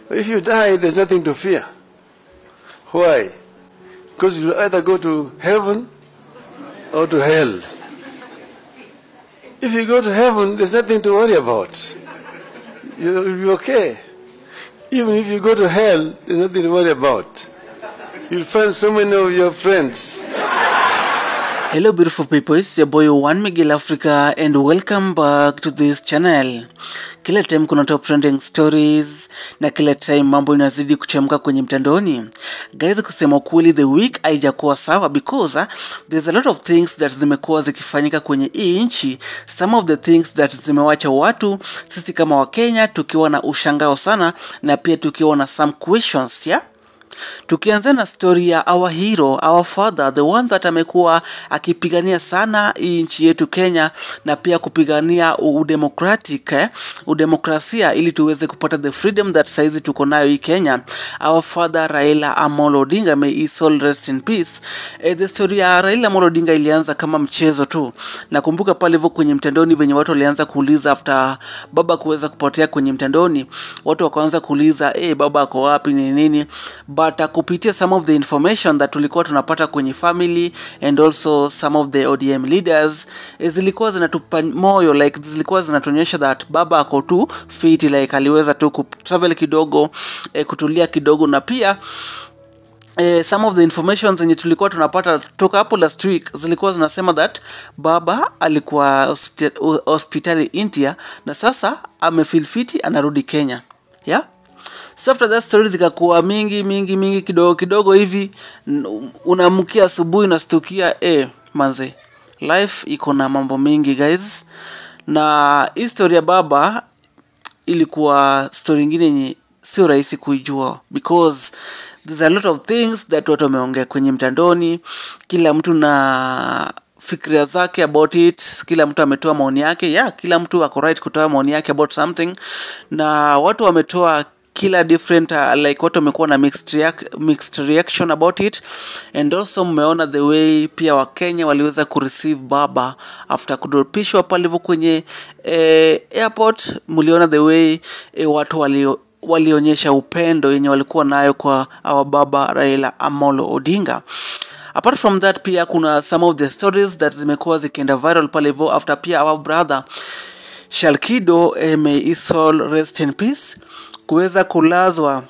If you die, there's nothing to fear. Why? Because you'll either go to heaven or to hell. If you go to heaven, there's nothing to worry about. You'll be okay. Even if you go to hell, there's nothing to worry about. You'll find so many of your friends. Hello beautiful people, it's your boy One Miguel Africa and welcome back to this channel. Kila time kuna top trending stories na kila time mambo inazidi kuchemka kwenye mtandaoni. Guys, kusema kweli the week haijakuwa sawa because there's a lot of things that zimekuwa zikifanyika kwenye hii nchi. Some of the things that zimewacha watu sisi kama wa Kenya tukiwa na ushangao sana na pia tukiwa na some questions, yeah? Tukianza na story ya our hero, our father, the one that amekuwa akipigania sana nchi yetu Kenya na pia kupigania udemokrasia ili tuweze kupata the freedom that saizi tuko nayo hii Kenya. Our father Raila Amolo Odinga, may his soul rest in peace. The story ya Raila Amolo Odinga ilianza kama mchezo tu. Nakumbuka pale hivyo kwenye mtandaoni venye watu walianza kuuliza after baba kuweza kupotea kwenye mtandaoni, watu wakaanza kuuliza baba ako wapi nini. But kupitia some of the information that tulikuwa tunapata kwenye family and also some of the ODM leaders, zilikuwa zinatupa moyo, like zilikuwa zinatuonyesha that baba ako tu fit, like aliweza tu kutravel kidogo, kutulia kidogo, na pia some of the information zenye tulikuwa tunapata toka hapo last week zilikuwa zinasema that baba alikuwa hospitali India na sasa amefeel fit, anarudi Kenya, yeah. So after that story zikakuwa mingi kidogo hivi, unamkia asubuhi na stukia manze, life iko na mambo mingi guys. Na historia baba ilikuwa story nyingine yenye sio rahisi kuijua because there's a lot of things that watu wameongea kwenye mtandaoni, kila mtu na fikra zake about it, kila mtu ametoa maoni yake, yeah, kila mtu ako right kutoa maoni yake about something, na watu wametoa kila different like watu wamekuwa na mixed reaction about it. And also mmeona the way pia wa Kenya waliweza kureceive baba after kudropishwa pale hivyo kwenye airport. Mliona the way watu walionyesha upendo yenye walikuwa nayo kwa our baba Raila Amolo Odinga. Apart from that, pia kuna some of the stories that zimekuwa zikienda viral pale hivyo after pia our brother Shalkido, may his soul rest in peace, kuweza kulazwa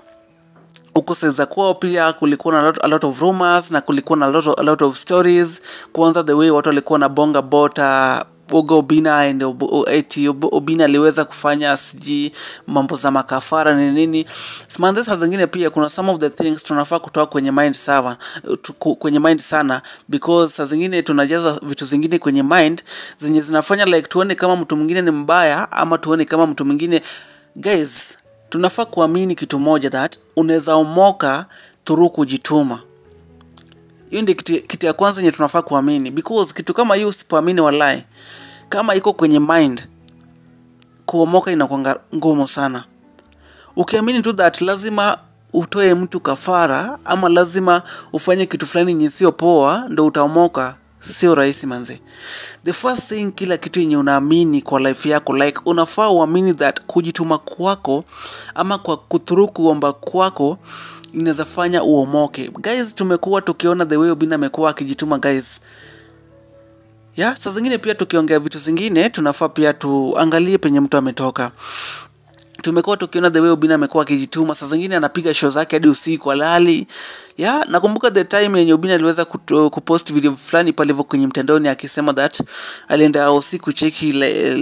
ukoseza kwao. Pia kulikuwa na a lot of rumors na kulikuwa na a lot of stories. Kwanza the way watu walikuwa na bonga bota Obina and Obina aliweza kufanya siji mambo za makafara nini. Simanze saa zingine pia kuna some of the things tunafaa kutoa kwenye mind sana because saa zingine tunajaza vitu zingine kwenye mind zenye zinafanya like tuone kama mtu mwingine ni mbaya ama tuone kama mtu mwingine. Guys, tunafaa kuamini kitu moja, that unaweza omoka through kujituma. Hiyo ndio kitu ya kwanza yenye tunafaa kuamini because kitu kama hiyo usipoamini wallahi, kama iko kwenye mind, kuomoka inakuwa ngumu sana. Ukiamini tu that lazima utoe mtu kafara ama lazima ufanye kitu fulani yenye sio poa ndio utaomoka, sio rahisi manze. The first thing, kila kitu yenye unaamini kwa life yako, like unafaa uamini that kujituma kwako ama kwa kuthuru kuomba kwako inaweza fanya uomoke. Guys, tumekuwa tukiona the way Obina amekuwa akijituma guys, yeah. Saa zingine pia tukiongea vitu zingine tunafaa pia tuangalie penye mtu ametoka. Tumekuwa tukiona the way Obina amekuwa akijituma, saa zingine anapiga show zake hadi usiku halali, yeah. Nakumbuka the time yenye Obina aliweza kupost video fulani pale hivyo kwenye mtandaoni akisema that alienda usiku cheki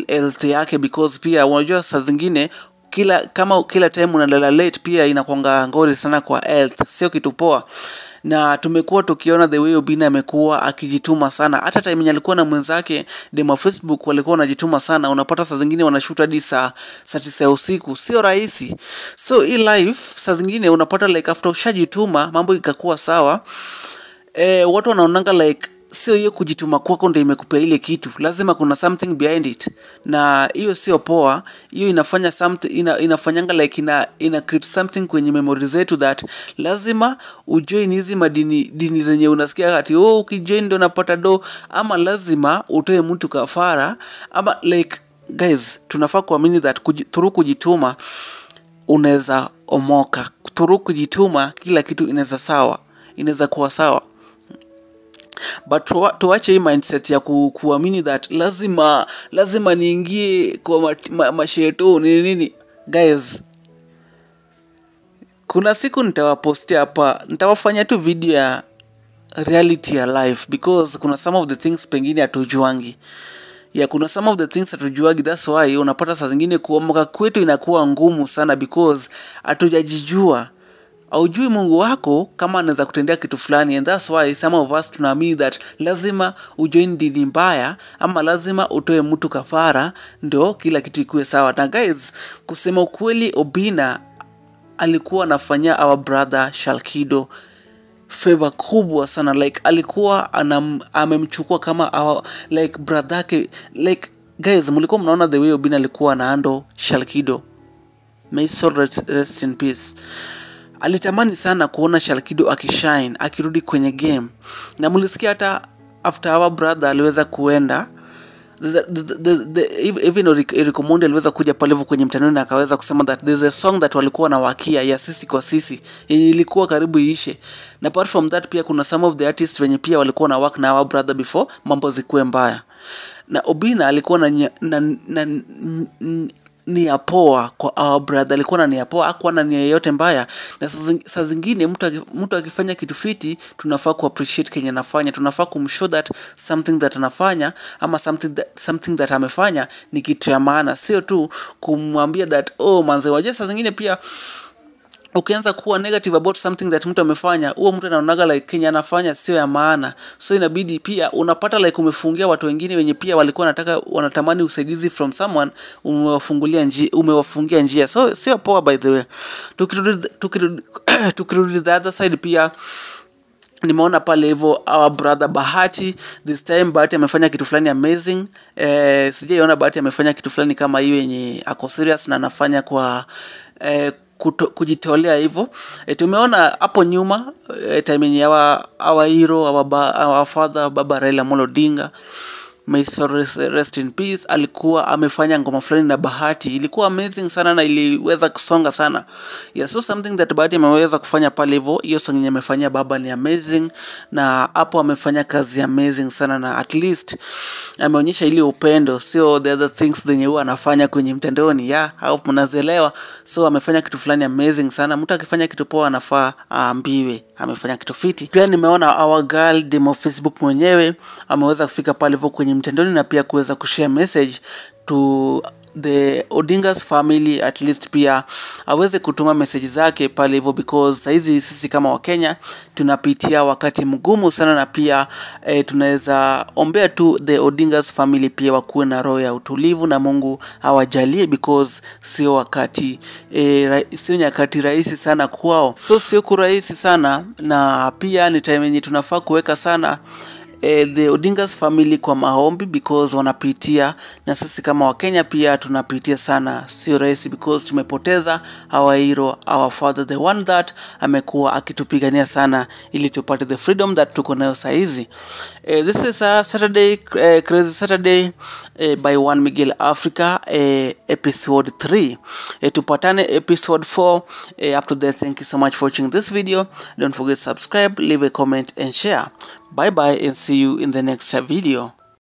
health yake because pia unajua saa zingine kila time unalala late pia inakuanga ngori sana kwa health, sio kitu poa. Na tumekuwa tukiona the way Obina amekuwa akijituma sana. Hata time yenye alikuwa na mwenzake demo Facebook walikuwa wanajituma sana. Unapata saa zingine wanashoot hadi saa 9 usiku, sio rahisi. So hii life saa zingine unapata like after ushajituma mambo ikakuwa sawa, watu wanaonanga like sio hiyo kujituma kwako ndio imekupea ile kitu, lazima kuna something behind it, na hiyo sio poa. Hiyo inafanya something inafanyanga like ina create something kwenye memory zetu that lazima ujoin hizi dini zenye unasikia ati ukijoin ndio unapata do, ama lazima utoe mtu kafara, ama like guys tunafaa kuamini that through kujituma unaweza omoka. Through kujituma kila kitu inaweza kuwa sawa. But tuache hii mindset ya kuamini that lazima niingie kwa masheto nini. Guys, kuna siku nitawapostia hapa, nitawafanya tu video ya reality ya life, because kuna some of the things pengine hatujuangi. Kuna some of the things hatujuangi, that's why unapata saa zingine kuomoka kwetu inakuwa ngumu sana, because hatujajijua. Haujui Mungu wako kama anaweza kutendea kitu fulani, and that's why some of us tunaamini that lazima ujoin dini mbaya ama lazima utoe mtu kafara ndio kila kitu ikuwe sawa. Na guys, kusema ukweli, Obina alikuwa anafanyia our brother Shalkido favor kubwa sana. Like alikuwa amemchukua kama our like brother yake. Like guys, mlikuwa mnaona the way Obina alikuwa anahandle Shalkido. May soul rest in peace. Alitamani sana kuona Shalkido akishine, akirudi kwenye game. Na mlisikia hata after our brother aliweza kuenda, even Erico Mondi aliweza kuja pale kwenye mtandao na akaweza kusema that there's a song that walikuwa na wakia ya sisi kwa sisi yenye ilikuwa karibu iishe. Na apart from that pia kuna some of the artists wenye pia walikuwa na work na our brother before mambo zikuwe mbaya. Na Obina alikuwa na nia poa kwa our brother, alikuwa na nia poa, hakuwa na nia yoyote mbaya. Na saa zingine mtu akifanya kitu fiti, tunafaa ku appreciate kenye anafanya, tunafaa kumshow that something that anafanya ama something that amefanya ni kitu ya maana, sio tu kumwambia that manze waje. Saa zingine pia ukianza kuwa negative about something that mtu amefanya, huo mtu anaonaga like Kenya anafanya sio ya maana. So inabidi pia unapata like umefungia watu wengine wenye pia walikuwa wanatamani usaidizi from someone, umewafungia njia. So sio poa by the way. Tukirudi the other side pia nimeona pale hivyo our brother Bahati, this time Bahati amefanya kitu fulani amazing. Sijaiona Bahati amefanya kitu fulani kama hiyo yenye ako serious na anafanya kwa kujitolea hivyo. Tumeona hapo nyuma time yenye our hero, our father Baba Raila Amolo Odinga, may soul rest in peace, alikuwa amefanya ngoma fulani na Bahati, ilikuwa amazing sana na iliweza kusonga sana. So something that Bahati ameweza kufanya pale hivyo, hiyo song yenye amefanyia baba ni amazing, na hapo amefanya kazi amazing sana, na at ameonyesha ile upendo, sio the other things zenye huwa anafanya kwenye mtandaoni. Au mnazielewa. So amefanya kitu fulani amazing sana. Mtu akifanya kitu poa anafaa aambiwe amefanya kitu fiti. Pia nimeona our girl demo Facebook mwenyewe ameweza kufika pale hivyo kwenye mtandaoni na pia kuweza kushare message to the Odinga's family, at least pia aweze kutuma message zake pale hivyo, because saizi sisi kama Wakenya tunapitia wakati mgumu sana, na pia tunaweza ombea tu the Odinga's family pia wakuwe na roho ya utulivu na Mungu awajalie, because sio nyakati rahisi sana kwao. So sio kurahisi sana, na pia ni time yenye tunafaa kuweka sana the Odinga's family kwa maombi, because wanapitia, na sisi kama Wakenya pia tunapitia sana. Sio rahisi, because tumepoteza our hero, our father, the one that amekuwa akitupigania sana ili tupate the freedom that tuko nayo saizi. This is a Saturday, Crazy Saturday by One Miguel Africa, episode 3. Tupatane episode 4. Up to there, thank you so much for watching this video. Don't forget to subscribe, leave a comment and share. Bye bye, and see you in the next video.